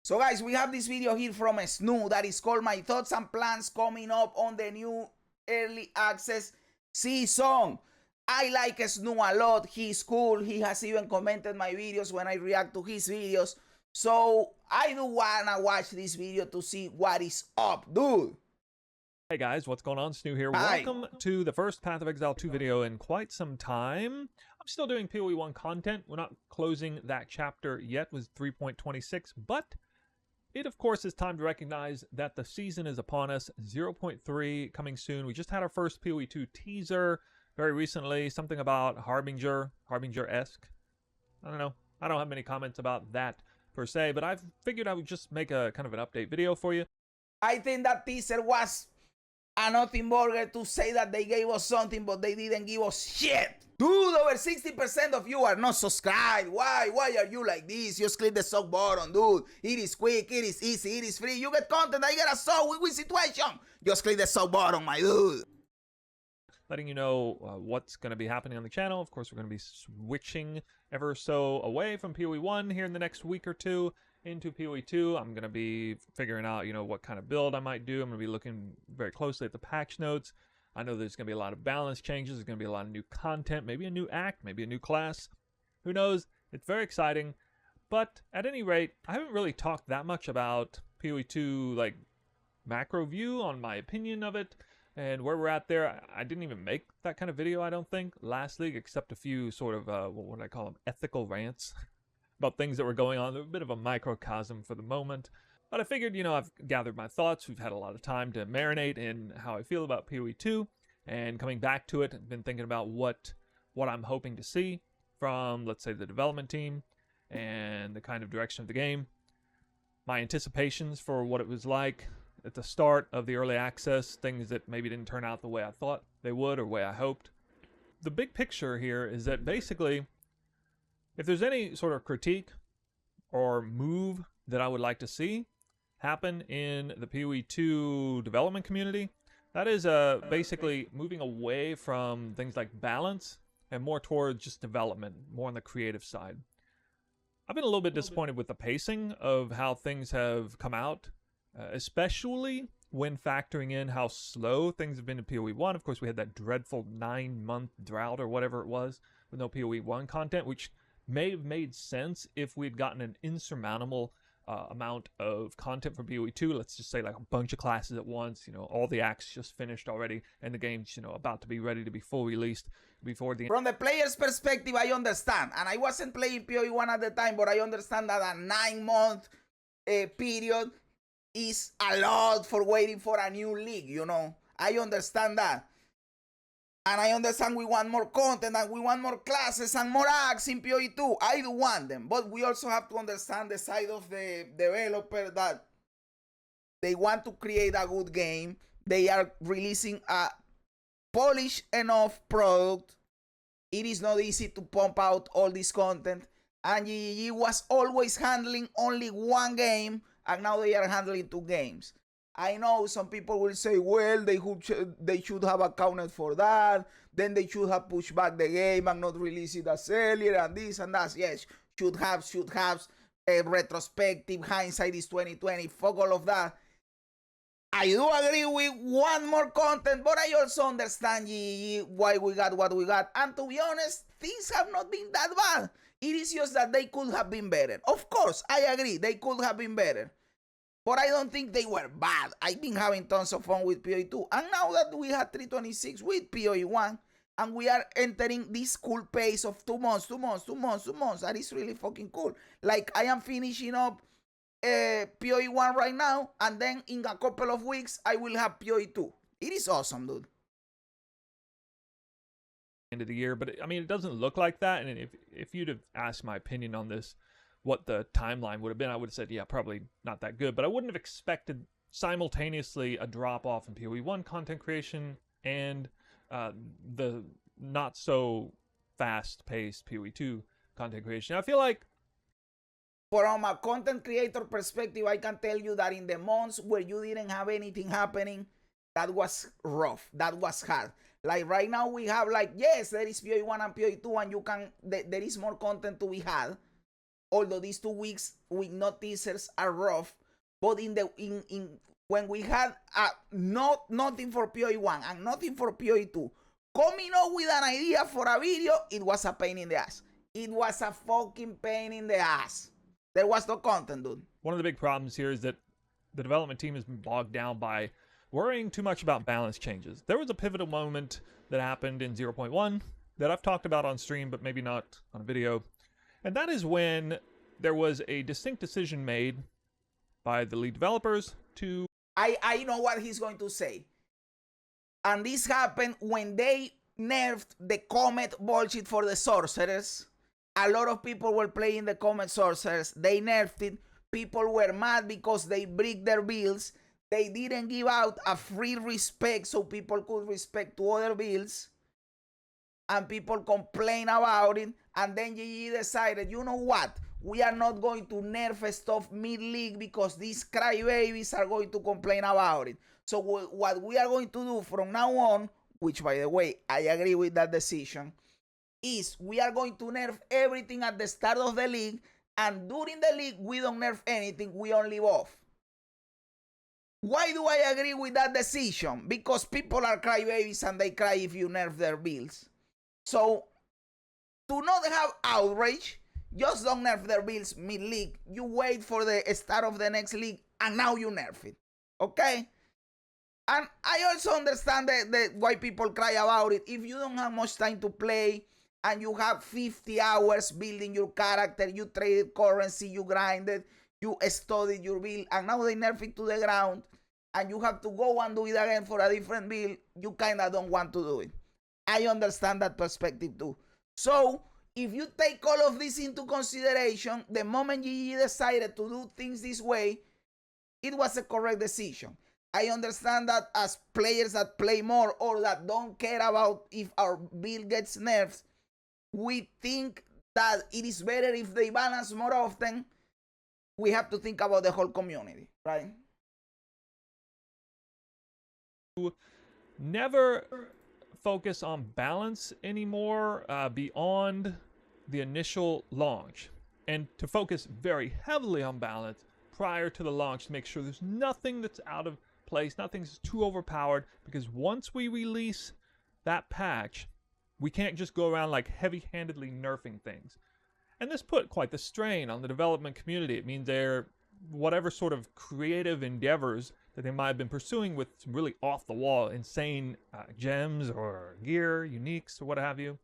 So guys, we have this video here from Snoo that is called My Thoughts and Plans Coming Up on the New Early Access Season. I like Snoo a lot. He's cool. He has even commented my videos when I react to his videos. So I do wanna watch this video to see what is up, dude. Hey guys, what's going on? Snoo here. Hi. Welcome to the first Path of Exile 2 video in quite some time. I'm still doing POE1 content. We're not closing that chapter yet with 3.26, but it of course is time to recognize that the season is upon us. 0.3 coming soon. We just had our first POE2 teaser very recently, something about Harbinger-esque. I don't know. I don't have many comments about that per se, but I've figured I would just make a kind of an update video for you. I think that teaser was a nothing burger to say that they gave us something, but they didn't give us shit. Dude, over 60% of you are not subscribed. Why? Why are you like this? Just click the sub button, dude. It is quick, it is easy, it is free. You get content, I get a sub, win-win situation. Just click the sub button, my dude. Letting you know what's going to be happening on the channel. Of course, we're going to be switching ever so away from POE1 here in the next week or two into POE2. I'm going to be figuring out, what kind of build I might do. I'm going to be looking very closely at the patch notes. I know there's going to be a lot of balance changes. There's going to be a lot of new content, maybe a new act, maybe a new class. Who knows? It's very exciting. But at any rate, I haven't really talked that much about POE2 like macro view on my opinion of it and where we're at there. I didn't even make that kind of video, I don't think, last league, except a few sort of, what would I call them, ethical rants about things that were going on. They're a bit of a microcosm for the moment. But I figured, I've gathered my thoughts. We've had a lot of time to marinate in how I feel about POE2. And coming back to it, I've been thinking about what I'm hoping to see from, let's say, the development team and the kind of direction of the game. My anticipations for what it was like at the start of the early access, things that maybe didn't turn out the way I thought they would or the way I hoped. The big picture here is that basically, if there's any sort of critique or move that I would like to see happen in the POE2 development community, that is basically moving away from things like balance and more towards just development, more on the creative side. I've been a little bit disappointed with the pacing of how things have come out, especially when factoring in how slow things have been in POE1. Of course, we had that dreadful 9-month drought or whatever it was with no POE1 content, which may have made sense if we'd gotten an insurmountable amount of content for POE2. Let's just say like a bunch of classes at once, all the acts just finished already and the game's, about to be ready to be full released before the... From the player's perspective, I understand. And I wasn't playing POE1 at the time, but I understand that a 9-month period is a lot for waiting for a new league, I understand that. And I understand we want more content and we want more classes and more acts in POE2. I do want them. But we also have to understand the side of the developer that they want to create a good game. They are releasing a polished enough product. It is not easy to pump out all this content. And GGG was always handling only one game. And now they are handling 2 games. I know some people will say, well, they should have accounted for that. Then they should have pushed back the game and not release it as earlier and this and that. Yes, should have. A retrospective, hindsight is 2020. Fuck all of that. I do agree with one more content, but I also understand why we got what we got. And to be honest, things have not been that bad. It is just that they could have been better. Of course, I agree, they could have been better. But I don't think they were bad. I've been having tons of fun with POE2. And now that we had 326 with POE1, and we are entering this cool pace of 2 months, that is really fucking cool. Like, I am finishing up POE1 right now, and then in a couple of weeks, I will have POE2. It is awesome, dude. End of the year, but I mean, it doesn't look like that. And if you'd have asked my opinion on this, what the timeline would have been, I would have said, yeah, probably not that good. But I wouldn't have expected simultaneously a drop-off in POE1 content creation and the not-so fast-paced POE2 content creation. I feel like... From a content creator perspective, I can tell you that in the months where you didn't have anything happening, that was rough. That was hard. Like right now we have like, yes, there is POE1 and POE2 and there is more content to be had. although these 2 weeks with no teasers are rough, but when we had nothing for POE1 and nothing for POE2, coming up with an idea for a video, it was a pain in the ass. It was a fucking pain in the ass. There was no content, dude. One of the big problems here is that the development team has been bogged down by worrying too much about balance changes. There was a pivotal moment that happened in 0.1 that I've talked about on stream, but maybe not on a video. And that is when there was a distinct decision made by the lead developers to... I know what he's going to say. And this happened when they nerfed the Comet bullshit for the sorcerers. A lot of people were playing the Comet sorcerers. They nerfed it. People were mad because they break their builds. They didn't give out a free respect so people could respect to other builds. And people complain about it. And then GG decided, you know what? We are not going to nerf stuff mid-league because these crybabies are going to complain about it. So what we are going to do from now on, which by the way, I agree with that decision, is we are going to nerf everything at the start of the league, and during the league, we don't nerf anything, we only buff. Why do I agree with that decision? Because people are crybabies and they cry if you nerf their builds. So, to not have outrage, just don't nerf their builds mid-league. You wait for the start of the next league, and now you nerf it. Okay? And I also understand why people cry about it. If you don't have much time to play, and you have 50 hours building your character, you traded currency, you grinded, you studied your build, and now they nerf it to the ground, and you have to go and do it again for a different build, you kind of don't want to do it. I understand that perspective too. So, if you take all of this into consideration, the moment GG decided to do things this way, it was a correct decision. I understand that as players that play more or that don't care about if our build gets nerfed, we think that it is better if they balance more often. We have to think about the whole community, right? Never focus on balance anymore beyond the initial launch, and to focus very heavily on balance prior to the launch to make sure there's nothing that's out of place, nothing's too overpowered, because once we release that patch, we can't just go around like heavy-handedly nerfing things. And this put quite the strain on the development community. It means they're whatever sort of creative endeavors that they might have been pursuing with some really off-the-wall, insane gems or gear, uniques, or what have you,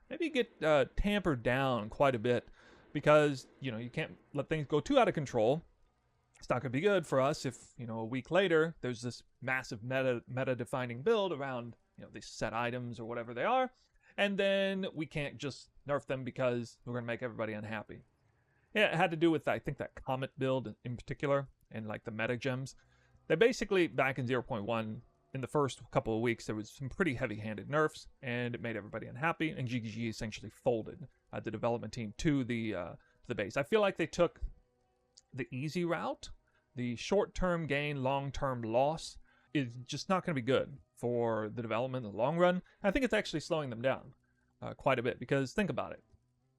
maybe get tampered down quite a bit, because, you know, you can't let things go too out of control. It's not going to be good for us if, you know, a week later, there's this massive meta-defining build around, you know, these set items or whatever they are, and then we can't just nerf them because we're going to make everybody unhappy. Yeah, it had to do with, I think, that Comet build in particular, and like the meta gems. They basically, back in 0.1, in the first couple of weeks, there was some pretty heavy-handed nerfs, and it made everybody unhappy, and GGG essentially folded the development team to the base. I feel like they took the easy route. The short-term gain, long-term loss is just not going to be good for the development in the long run. I think it's actually slowing them down quite a bit, because think about it.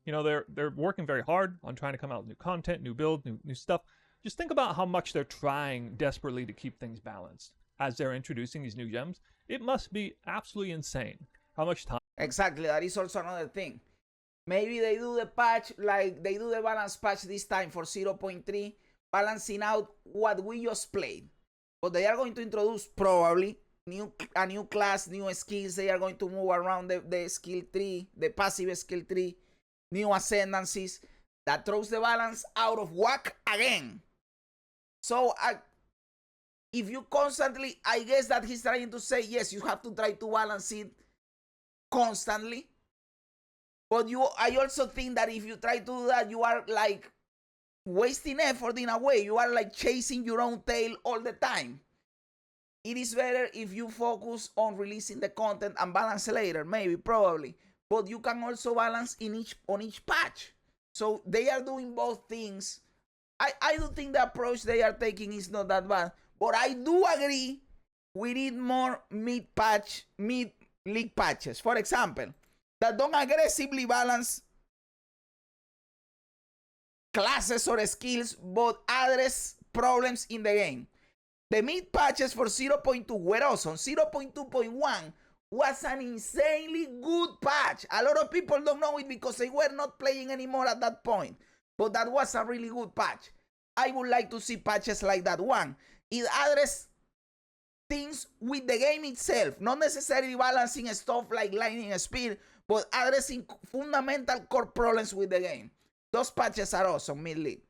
You know, they're working very hard on trying to come out with new content, new build, new stuff. Just think about how much they're trying desperately to keep things balanced as they're introducing these new gems. It must be absolutely insane how much time. Exactly, that is also another thing. Maybe they do the patch, like they do the balance patch this time for 0.3, balancing out what we just played. But they are going to introduce probably a new class, new skills. They are going to move around the skill tree, the passive skill tree, new ascendancies. That throws the balance out of whack again. So if you constantly, I guess that he's trying to say, yes, you have to try to balance it constantly. But I also think that if you try to do that, you are like wasting effort in a way. You are like chasing your own tail all the time. It is better if you focus on releasing the content and balance later, maybe, probably. But you can also balance on each patch. So they are doing both things. I do think the approach they are taking is not that bad. But I do agree we need more mid-league patches. For example, that don't aggressively balance classes or skills, but address problems in the game. The mid patches for 0.2 were awesome. 0.2.1 was an insanely good patch. A lot of people don't know it because they were not playing anymore at that point. But that was a really good patch. I would like to see patches like that one. It addressed things with the game itself, not necessarily balancing stuff like lightning speed, but addressing fundamental core problems with the game. Those patches are awesome, mid-league.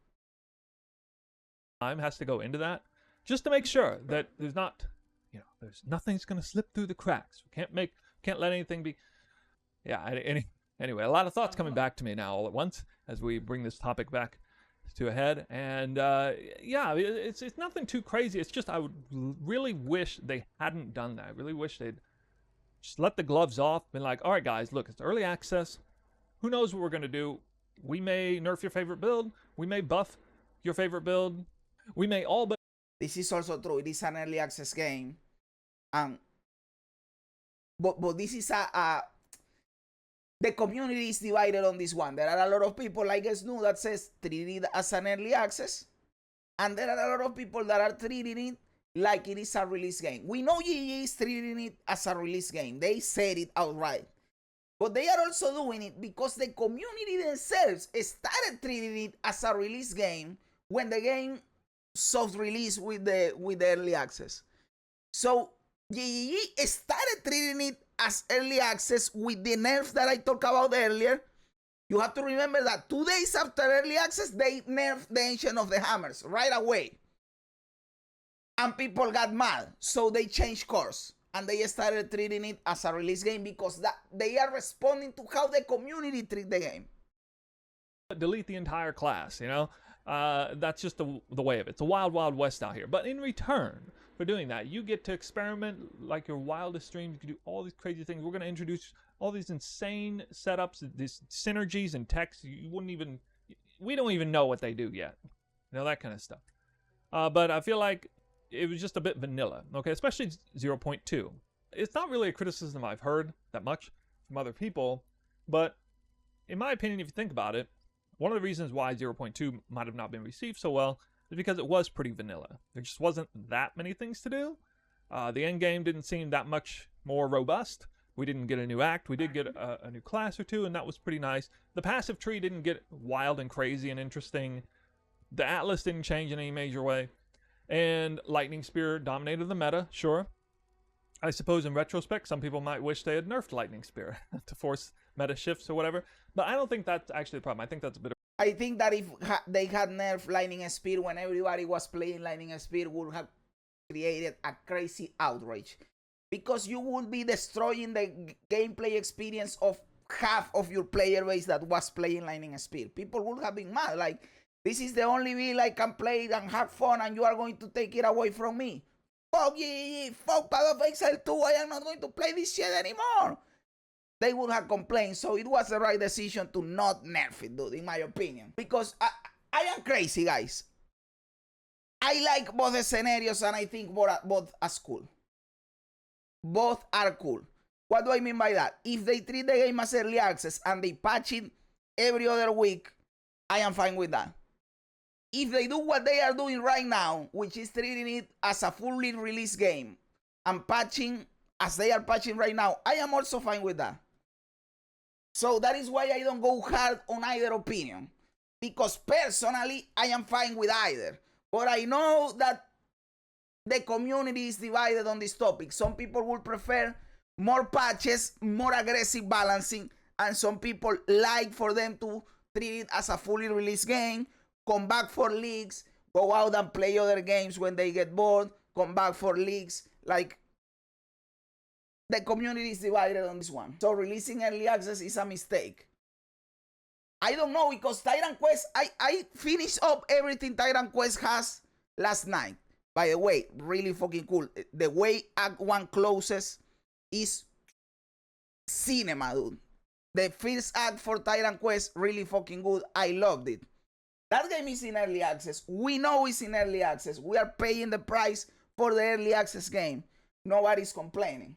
Time has to go into that just to make sure that there's not, there's nothing's going to slip through the cracks. We can't let anything be. Yeah. Anyway, a lot of thoughts coming back to me now all at once as we bring this topic back to a head. And yeah, it's nothing too crazy. It's just I would really wish they hadn't done that. I really wish they'd just let the gloves off. Been like, all right, guys, look, it's early access. Who knows what we're going to do? We may nerf your favorite build. We may buff your favorite build. We may all but. This is also true. It is an early access game. But this is the community is divided on this one. There are a lot of people like Snu that says treat it as an early access. And there are a lot of people that are treating it like it is a release game. We know GG is treating it as a release game. They said it outright. But they are also doing it because the community themselves started treating it as a release game when the game soft release with the early access. So GG started treating it as early access with the nerfs that I talked about earlier. You have to remember that 2 days after early access, they nerfed the Ancient of the Hammers right away. And people got mad, so they changed course. And they started treating it as a release game because that they are responding to how the community treat the game. Delete the entire class, that's just the way of it. It's a wild, wild west out here. But in return for doing that, you get to experiment like your wildest dreams. You can do all these crazy things. We're going to introduce all these insane setups, these synergies and techs. We don't even know what they do yet. That kind of stuff. But I feel like it was just a bit vanilla, okay? Especially 0.2. It's not really a criticism I've heard that much from other people, but in my opinion, if you think about it, one of the reasons why 0.2 might have not been received so well is because it was pretty vanilla. There just wasn't that many things to do. The end game didn't seem that much more robust. We didn't get a new act. We did get a new class or two, and that was pretty nice. The passive tree didn't get wild and crazy and interesting. The Atlas didn't change in any major way. And Lightning Spear dominated the meta, sure. I suppose in retrospect, some people might wish they had nerfed Lightning Spear to force meta shifts or whatever. But I don't think that's actually the problem. I think that's a bit of... I think that if they had nerfed Lightning Spear when everybody was playing Lightning Spear, would have created a crazy outrage. Because you would be destroying the gameplay experience of half of your player base that was playing Lightning Spear. People would have been mad. Like, this is the only build I can play and have fun, and you are going to take it away from me. Fuck GG, fuck Path of Exile 2, I am not going to play this shit anymore. They would have complained, so it was the right decision to not nerf it, dude, in my opinion. Because I am crazy, guys. I like both the scenarios, and I think both are cool. Both are cool. What do I mean by that? If they treat the game as early access and they patch it every other week, I am fine with that. If they do what they are doing right now, which is treating it as a fully released game and patching as they are patching right now, I am also fine with that. So that is why I don't go hard on either opinion. Because personally, I am fine with either. But I know that the community is divided on this topic. Some people would prefer more patches, more aggressive balancing, and some people like for them to treat it as a fully released game, come back for leagues, go out and play other games when they get bored, come back for leagues. Like, the community is divided on this one. So releasing early access is a mistake. I don't know, because Tyrant Quest, I finished up everything Tyrant Quest has last night. By the way, really fucking cool. The way Act 1 closes is cinema, dude. The first act for Tyrant Quest, really fucking good. I loved it. That game is in early access. We know it's in early access. We are paying the price for the early access game. Nobody's complaining.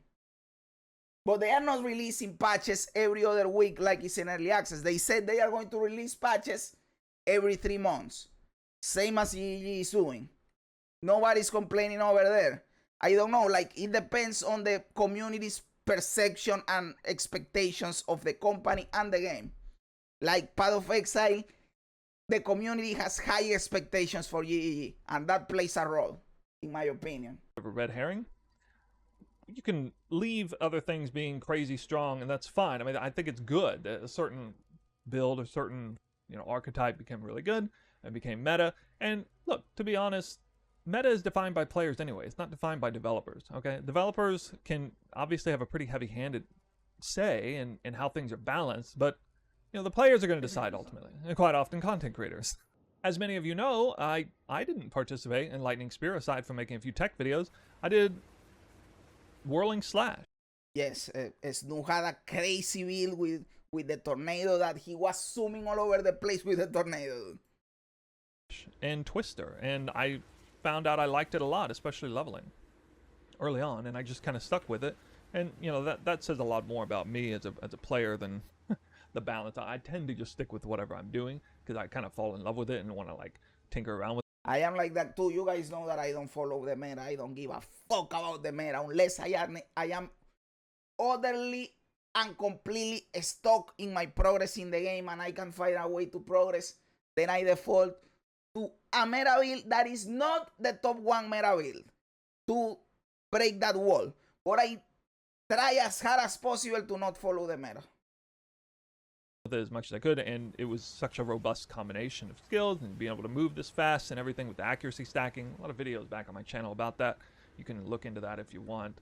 But they are not releasing patches every other week like it's in early access. They said they are going to release patches every 3 months, same as GG is doing. Nobody's complaining over there. I don't know, like it depends on the community's perception and expectations of the company and the game. Like Path of Exile, the community has high expectations for GG, and that plays a role, in my opinion. A red herring. You can leave other things being crazy strong, and that's fine. I mean, I think it's good. A certain build, a certain archetype became really good and became meta. And look, to be honest, meta is defined by players anyway. It's not defined by developers. Okay, developers can obviously have a pretty heavy-handed say in how things are balanced, but the players are going to decide ultimately, and quite often content creators. As many of you know, I didn't participate in Lightning Spear aside from making a few tech videos. I did Whirling Slash. Yes, Snu had a crazy build with the tornado that he was zooming all over the place with the tornado. And Twister, and I found out I liked it a lot, especially leveling early on, and I just kind of stuck with it. And that says a lot more about me as a player than the balance. I tend to just stick with whatever I'm doing because I kind of fall in love with it and want to like tinker around with it. I am like that too. You guys know that I don't follow the meta. I don't give a fuck about the meta unless I am utterly and completely stuck in my progress in the game and I can find a way to progress. Then I default to a meta build that is not the top 1 meta build to break that wall. But I try as hard as possible to not follow the meta. As much as I could, and it was such a robust combination of skills and being able to move this fast and everything with the accuracy stacking. A lot of videos back on my channel about that. You can look into that if you want.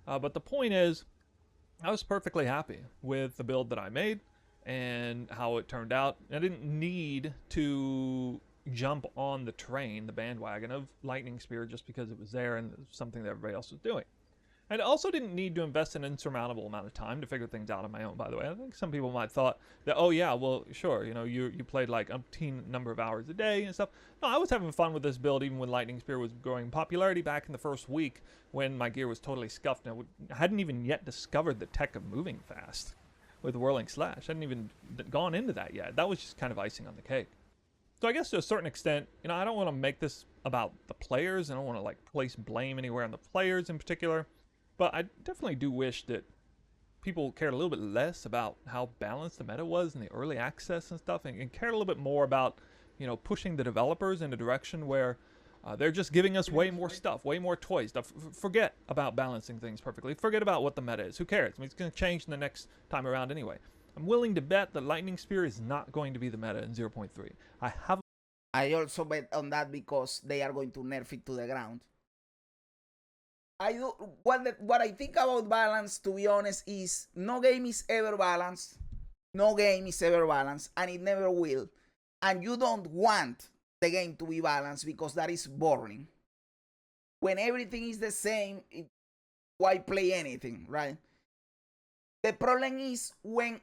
But the point is, I was perfectly happy with the build that I made and how it turned out. I didn't need to jump on the train, the bandwagon of Lightning Spear just because it was there and it was something that everybody else was doing. And I also didn't need to invest an insurmountable amount of time to figure things out on my own, by the way. I think some people might have thought that, oh yeah, well, sure, you played like umpteen number of hours a day and stuff. No, I was having fun with this build even when Lightning Spear was growing popularity back in the first week when my gear was totally scuffed. And I hadn't even yet discovered the tech of moving fast with Whirling Slash. I hadn't even gone into that yet. That was just kind of icing on the cake. So I guess to a certain extent, I don't want to make this about the players. I don't want to like place blame anywhere on the players in particular. But I definitely do wish that people cared a little bit less about how balanced the meta was in the early access and stuff, and cared a little bit more about, pushing the developers in a direction where they're just giving us way more stuff, way more toys. Forget about balancing things perfectly. Forget about what the meta is. Who cares? I mean, it's going to change in the next time around anyway. I'm willing to bet that Lightning Spear is not going to be the meta in 0.3. I also bet on that because they are going to nerf it to the ground. What I think about balance, to be honest, is no game is ever balanced. No game is ever balanced, and it never will. And you don't want the game to be balanced because that is boring. When everything is the same, why play anything, right? The problem is when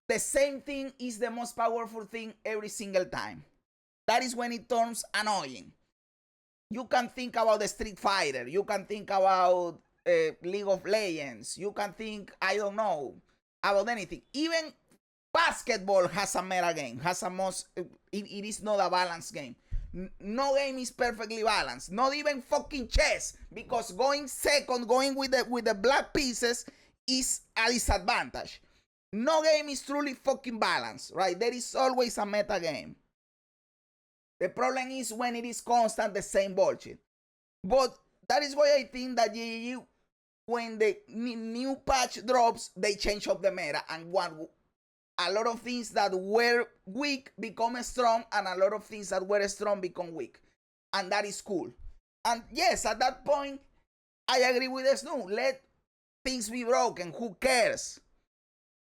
the same thing is the most powerful thing every single time. That is when it turns annoying. You can think about the Street Fighter. You can think about League of Legends. You can think, I don't know, about anything. Even basketball has a meta game. It is not a balanced game. No game is perfectly balanced. Not even fucking chess. Because going second, going with the black pieces is a disadvantage. No game is truly fucking balanced, right? There is always a meta game. The problem is when it is constant, the same bullshit. But that is why I think that when the new patch drops, they change up the meta. And a lot of things that were weak become strong, and a lot of things that were strong become weak. And that is cool. And yes, at that point, I agree with Snu. Let things be broken. Who cares?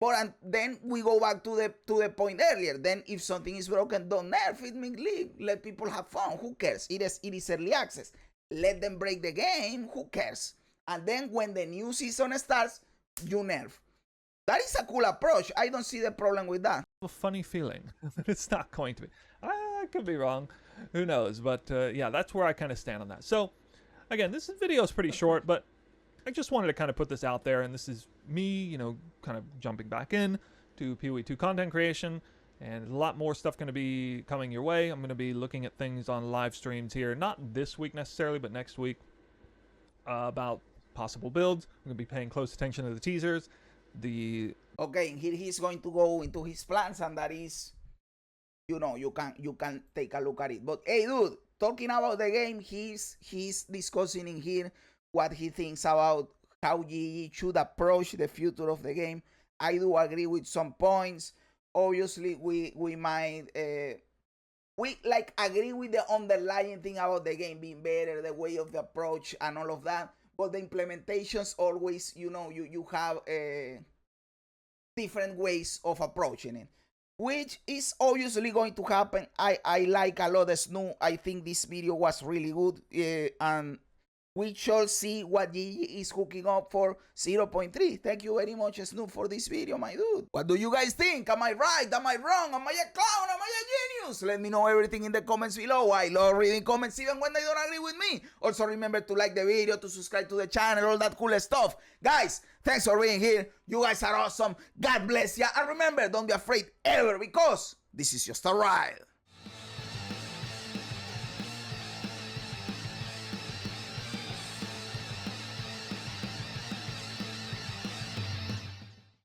But then we go back to the point earlier. Then if something is broken, don't nerf it, leave. Let people have fun. Who cares? It is early access. Let them break the game. Who cares? And then when the new season starts, you nerf. That is a cool approach. I don't see the problem with that. A funny feeling that it's not going to be. I could be wrong. Who knows? But yeah, that's where I kind of stand on that. So again, this video is pretty short, but I just wanted to kind of put this out there, and this is me, kind of jumping back in to POE2 content creation, And a lot more stuff going to be coming your way. I'm going to be looking at things on live streams here, not this week necessarily, but next week, about possible builds. I'm going to be paying close attention to the teasers. Okay, here he's going to go into his plans, and that is, you know, you can take a look at it. But hey, dude, talking about the game, he's discussing in here what he thinks about how GG should approach the future of the game. I do agree with some points. Obviously, we might we like agree with the underlying thing about the game being better, the way of the approach and all of that. But the implementations always, you know, you have different ways of approaching it, which is obviously going to happen. I like a lot of Snoop. I think this video was really good, and we shall see what GG is hooking up for 0.3. Thank you very much, Snoop, for this video, my dude. What do you guys think? Am I right? Am I wrong? Am I a clown? Am I a genius? Let me know everything in the comments below. I love reading comments even when they don't agree with me. Also, remember to like the video, to subscribe to the channel, all that cool stuff. Guys, thanks for being here. You guys are awesome. God bless ya. And remember, don't be afraid ever, because this is just a ride.